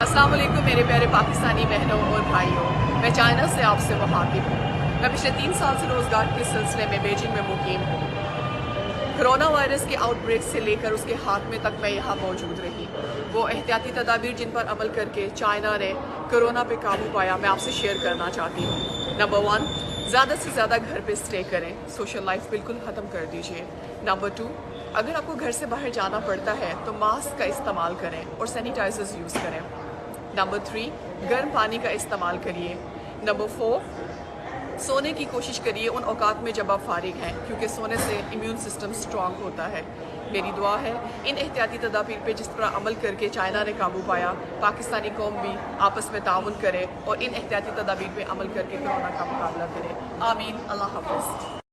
السلام علیکم میرے پیارے پاکستانی بہنوں اور بھائیوں، میں چائنا سے آپ سے مخاطب ہوں۔ میں پچھلے 3 سال سے روزگار کے سلسلے میں بیجنگ میں مقیم ہوں۔ کرونا وائرس کے آؤٹ بریک سے لے کر اس کے خاتمے تک میں یہاں موجود رہی۔ وہ احتیاطی تدابیر جن پر عمل کر کے چائنا نے کرونا پہ قابو پایا، میں آپ سے شیئر کرنا چاہتی ہوں۔ نمبر 1، زیادہ سے زیادہ گھر پہ اسٹے کریں، سوشل لائف بالکل ختم کر دیجیے۔ نمبر 2، اگر آپ کو گھر سے باہر جانا پڑتا ہے تو ماسک کا استعمال کریں اور سینیٹائزرز یوز کریں۔ نمبر 3، گرم پانی کا استعمال کریے۔ نمبر 4، سونے کی کوشش کریے ان اوقات میں جب آپ فارغ ہیں، کیونکہ سونے سے امیون سسٹم سٹرانگ ہوتا ہے۔ میری دعا ہے ان احتیاطی تدابیر پہ جس طرح عمل کر کے چائنا نے قابو پایا، پاکستانی قوم بھی آپس میں تعاون کرے اور ان احتیاطی تدابیر پہ عمل کر کے کرونا کا مقابلہ کرے۔ آمین۔ اللہ حافظ۔